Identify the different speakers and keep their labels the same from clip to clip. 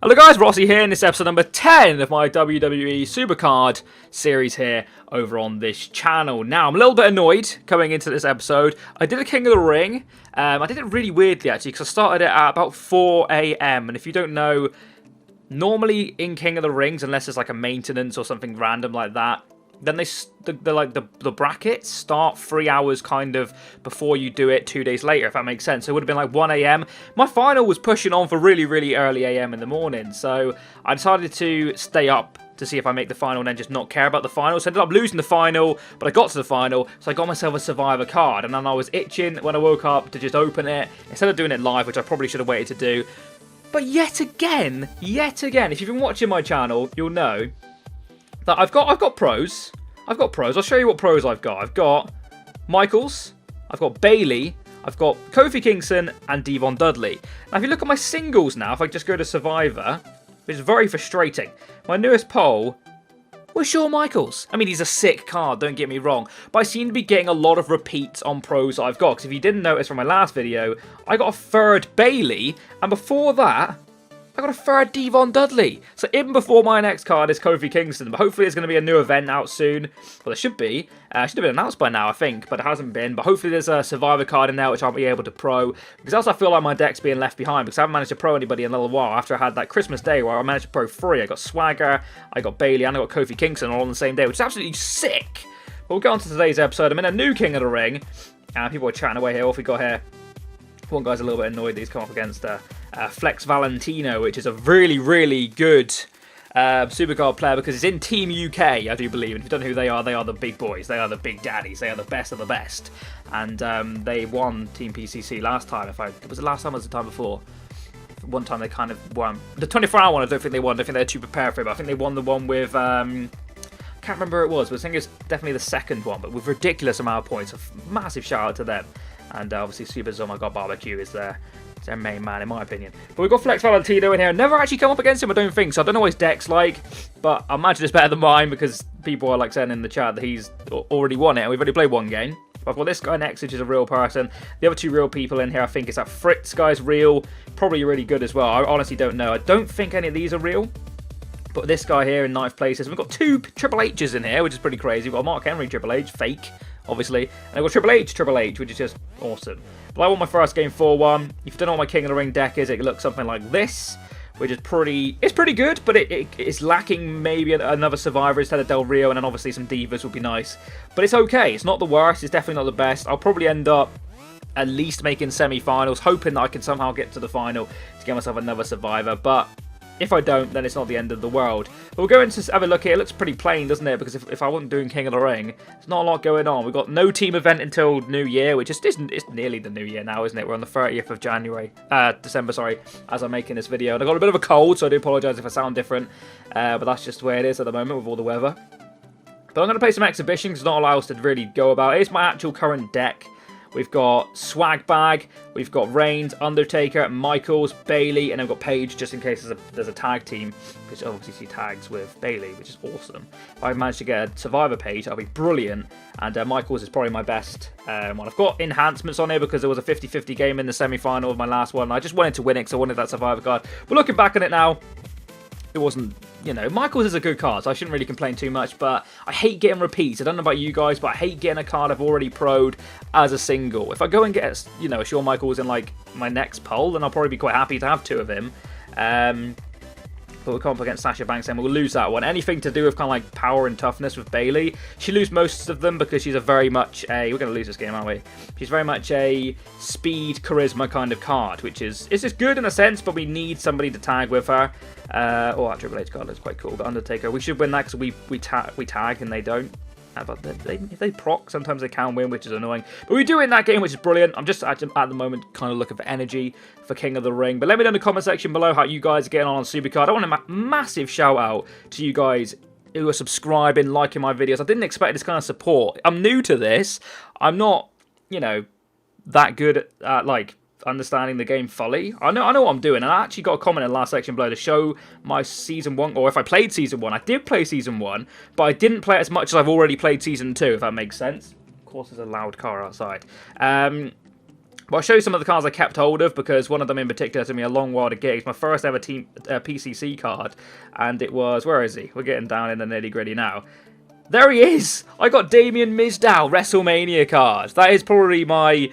Speaker 1: Hello guys, ROSSii here in this episode number 10 of my WWE Supercard series here over on this channel. Now, I'm a little bit annoyed coming into this episode. I did a King of the Ring. I did it really weirdly actually because I started it at about 4 AM. And if you don't know, normally in King of the Rings, unless it's like a maintenance or something random like that, then the brackets start 3 hours kind of before you do it 2 days later, if that makes sense. So it would have been like 1 AM. My final was pushing on for really, really early AM in the morning. So I decided to stay up to see if I make the final and then just not care about the final. So I ended up losing the final, but I got to the final. So I got myself a Survivor card. And then I was itching when I woke up to just open it instead of doing it live, which I probably should have waited to do. But yet again, if you've been watching my channel, you'll know that I've got pros. I'll show you what pros I've got. I've got Michaels, I've got Bailey, I've got Kofi Kingston, and Devon Dudley. Now, if you look at my singles now, if I just go to Survivor, which is very frustrating, my newest poll was Shawn Michaels. I mean, he's a sick card, don't get me wrong, but I seem to be getting a lot of repeats on pros I've got, because if you didn't notice from my last video, I got a third Bailey, and before that, I got a third Devon Dudley. So even before my next card is Kofi Kingston. But hopefully there's going to be a new event out soon. Well, there should be. It should have been announced by now, I think. But it hasn't been. But hopefully there's a Survivor card in there which I'll be able to pro. Because else I feel like my deck's being left behind. Because I haven't managed to pro anybody in a little while. After I had that Christmas day where I managed to pro 3. I got Swagger, I got Bailey, and I got Kofi Kingston all on the same day. Which is absolutely sick. But we'll get on to today's episode. I'm in a new King of the Ring. People are chatting away here. What have we got here? One guy's a little bit annoyed that he's come up against Flex Valentino, which is a really, really good Supercard player because it's in Team UK, I do believe. And if you don't know who they are the big boys. They are the big daddies. They are the best of the best. And they won Team PCC last time. Was it last time or was it the time before? One time they kind of won. The 24-hour one, I don't think they won. I don't think they're too prepared for it. But I think they won the one with... can't remember who it was, but I think it's definitely the second one. But with ridiculous amount of points. A massive shout out to them. And obviously Super Zoma God Barbecue is their main man, in my opinion. But we've got Flex Valentino in here. Never actually come up against him, I don't think. So I don't know what his deck's like. But I imagine it's better than mine because people are like saying in the chat that he's already won it. And we've already played one game. But I've got this guy next, which is a real person. The other two real people in here, I think, is that Fritz guy's real. Probably really good as well. I honestly don't know. I don't think any of these are real. But this guy here in 9th place is... We've got two Triple H's in here, which is pretty crazy. We've got Mark Henry Triple H, fake, obviously. And I've got Triple H, which is just awesome. But I won my first game 4-1. If you don't know what my King of the Ring deck is, it looks something like this, which is pretty... It's pretty good, but it's lacking maybe another Survivor instead of Del Rio, and then obviously some Divas would be nice. But it's okay. It's not the worst. It's definitely not the best. I'll probably end up at least making semi-finals, hoping that I can somehow get to the final to get myself another Survivor. But if I don't, then it's not the end of the world. But we'll go into have a look here. It looks pretty plain, doesn't it? Because if I wasn't doing King of the Ring, there's not a lot going on. We've got no team event until New Year, which it's nearly the New Year now, isn't it? We're on the 30th of December, sorry, as I'm making this video. And I've got a bit of a cold, so I do apologise if I sound different. But that's just the way it is at the moment with all the weather. But I'm going to play some exhibition because there's not a lot else to really go about. It's my actual current deck. We've got Swag Bag, we've got Reigns, Undertaker, Michaels, Bailey, and then we've got Paige just in case there's a tag team, because obviously she tags with Bailey, which is awesome. If I manage to get a Survivor Paige, that'll be brilliant. And Michaels is probably my best one. I've got enhancements on here because there was a 50-50 game in the semi-final of my last one. I just wanted to win it because I wanted that Survivor card. But looking back on it now, it wasn't, you know, Michaels is a good card, so I shouldn't really complain too much, but I hate getting repeats. I don't know about you guys, but I hate getting a card I've already pro'd as a single. If I go and get, you know, Shawn Michaels in, like, my next poll, then I'll probably be quite happy to have two of him. But we'll come up against Sasha Banks and we'll lose that one. Anything to do with kind of like power and toughness with Bailey, she lose most of them because she's a very much a... We're going to lose this game, aren't we? She's very much a speed, charisma kind of card, which is... It's just good in a sense, but we need somebody to tag with her. Oh, that Triple H card is quite cool. But Undertaker, we should win that because we tag and they don't. But if they proc, sometimes they can win, which is annoying. But we do in that game, which is brilliant. I'm just at the moment kind of looking for energy for King of the Ring. But let me know in the comment section below how you guys are getting on Supercard. I want a massive shout out to you guys who are subscribing, liking my videos. I didn't expect this kind of support. I'm new to this. I'm not, you know, that good at like understanding the game fully. I know what I'm doing, and I actually got a comment in the last section below to show my Season 1, or if I played Season 1. I did play Season 1, but I didn't play it as much as I've already played Season 2, if that makes sense. Of course, there's a loud car outside. But I'll show you some of the cards I kept hold of, because one of them in particular took me a long while to get. It's my first ever team PCC card, and it was, where is he? We're getting down in the nitty gritty now. There he is! I got Damien Mizdow WrestleMania card. That is probably my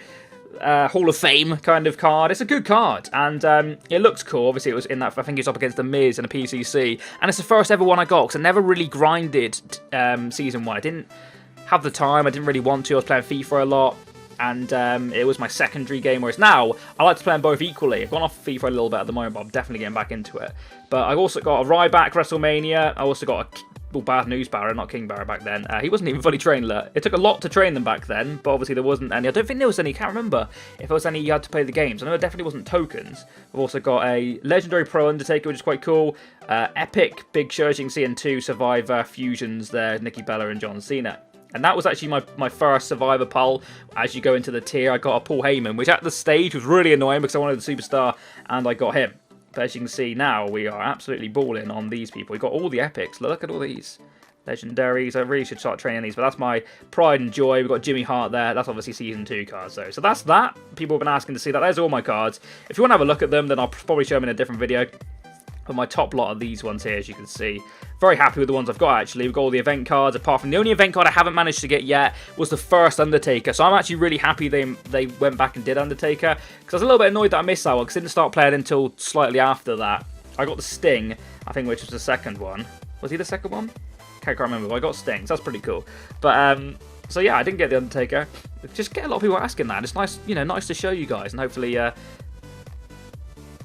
Speaker 1: Hall of Fame kind of card. It's a good card, and it looks cool. Obviously, it was in that, I think it's up against The Miz in a PCC, and it's the first ever one I got, because I never really grinded Season 1. I didn't have the time, I didn't really want to. I was playing FIFA a lot, and it was my secondary game, whereas now I like to play them both equally. I've gone off FIFA a little bit at the moment, but I'm definitely getting back into it. But I also got a Ryback WrestleMania. I also got a Bad News Barrow, not King Barrow back then. He wasn't even fully trained. It took a lot to train them back then, but obviously there wasn't any. I don't think there was any. I can't remember if there was any you had to play the games. I know it definitely wasn't tokens. I've also got a Legendary Pro Undertaker, which is quite cool. Epic Big Show, as you can see, and 2 Survivor fusions there, Nikki Bella and John Cena. And that was actually my first Survivor pull. As you go into the tier, I got a Paul Heyman, which at the stage was really annoying because I wanted the Superstar, and I got him. But as you can see now, we are absolutely balling on these people. We got all the epics. Look at all these legendaries. I really should start training these, but that's my pride and joy. We've got Jimmy Hart there. That's obviously Season 2 cards, though. So that's that. People have been asking to see that. There's all my cards. If you want to have a look at them, then I'll probably show them in a different video. But my top lot of these ones here, as you can see. Very happy with the ones I've got, actually. We've got all the event cards, apart from the only event card I haven't managed to get yet was the first Undertaker. So I'm actually really happy they went back and did Undertaker, because I was a little bit annoyed that I missed that one, because I didn't start playing until slightly after that. I got the Sting, I think, which was the second one. Was he the second one? Can't remember, but I got Sting, so that's pretty cool. But, so yeah, I didn't get the Undertaker. Just get a lot of people asking that. It's nice, you know, nice to show you guys, and hopefully,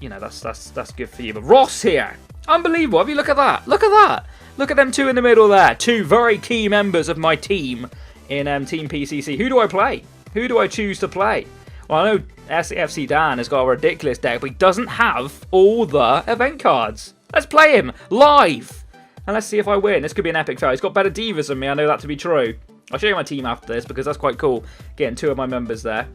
Speaker 1: you know, that's good for you. But Ross here, unbelievable. Have you look at that? Look at that. Look at them 2 in the middle there. 2 very key members of my team in Team PCC. Who do I play? Who do I choose to play? Well, I know FC Dan has got a ridiculous deck, but he doesn't have all the event cards. Let's play him live, and let's see if I win. This could be an epic fail. He's got better divas than me. I know that to be true. I'll show you my team after this, because that's quite cool. Getting 2 of my members there.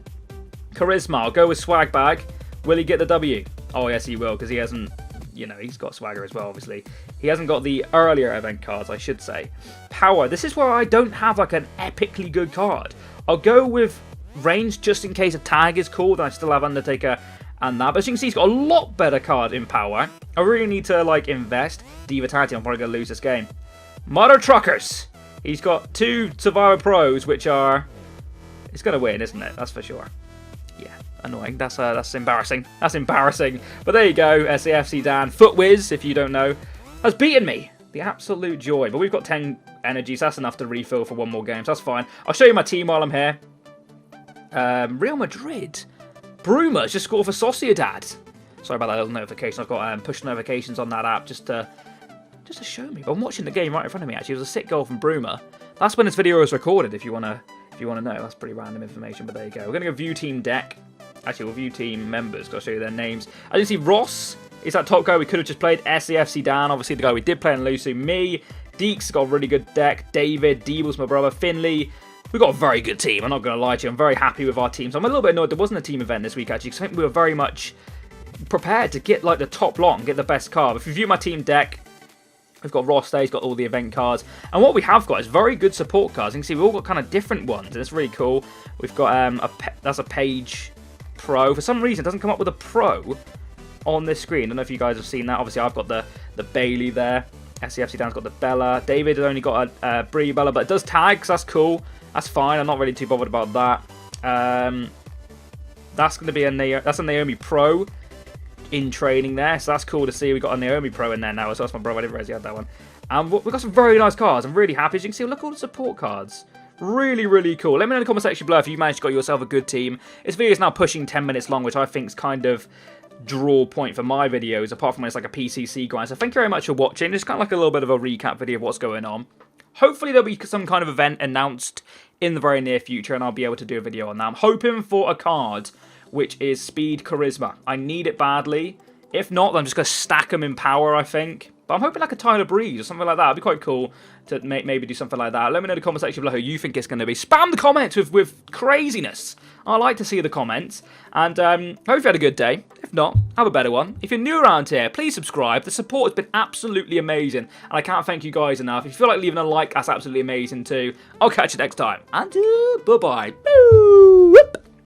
Speaker 1: Charisma. I'll go with Swag Bag. Will he get the W? Oh, yes, he will, because he hasn't, you know, he's got swagger as well, obviously. He hasn't got the earlier event cards, I should say. Power. This is where I don't have, like, an epically good card. I'll go with range just in case a tag is cool, then I still have Undertaker and that. But as you can see, he's got a lot better card in power. I really need to, like, invest. Diva Tag Team, I'm probably going to lose this game. Mother Truckers. He's got 2 Survivor Pros, which are... It's going to win, isn't it? That's for sure. Yeah, annoying. That's embarrassing. That's embarrassing. But there you go. SAFC Dan. Footwiz, if you don't know, has beaten me. The absolute joy. But we've got 10 energies. That's enough to refill for 1 more game. So that's fine. I'll show you my team while I'm here. Real Madrid. Bruma just scored for Sociedad. Sorry about that little notification. I've got push notifications on that app just to show me. But I'm watching the game right in front of me. Actually, it was a sick goal from Bruma. That's when this video was recorded. If you wanna know, that's pretty random information. But there you go. We're gonna go view team deck. Actually, we'll view team members. Got to show you their names. As you see, Ross is that top guy we could have just played. SAFC Dan, obviously the guy we did play in Lucy. Me, Deeks got a really good deck. David, Deebles, my brother, Finley. We've got a very good team, I'm not going to lie to you. I'm very happy with our team. So I'm a little bit annoyed there wasn't a team event this week, actually, because I think we were very much prepared to get, like, the top lot and get the best card. If you view my team deck, we've got ROSSii, he's got all the event cards. And what we have got is very good support cards. You can see we've all got kind of different ones, and it's really cool. We've got, that's a Page Pro. For some reason, it doesn't come up with a Pro on this screen. I don't know if you guys have seen that. Obviously, I've got the Bailey there. SCFC Dan's got the Bella. David has only got a Brie Bella, but it does tag, so that's cool. That's fine. I'm not really too bothered about that. That's going to be a Naomi Pro in training there, so that's cool to see. We've got a Naomi Pro in there now, so that's my brother. I didn't realize he had that one. And we've got some very nice cards. I'm really happy. As you can see, look at all the support cards. Really, really cool. Let me know in the comment section below if you managed to get yourself a good team. This video is now pushing 10 minutes long, which I think is kind of draw point for my videos, apart from when it's like a PCC grind. So thank you very much for watching. It's kind of like a little bit of a recap video of what's going on. Hopefully there'll be some kind of event announced in the very near future, and I'll be able to do a video on that. I'm hoping for a card which is Speed Charisma. I need it badly. If not, then I'm just going to stack them in power, I think. But I'm hoping like a Tyler Breeze or something like that. It'd be quite cool to maybe do something like that. Let me know in the comment section below who you think it's going to be. Spam the comments with craziness. I like to see the comments. And hope you had a good day. If not, have a better one. If you're new around here, please subscribe. The support has been absolutely amazing. And I can't thank you guys enough. If you feel like leaving a like, that's absolutely amazing too. I'll catch you next time. And bye-bye. Boo!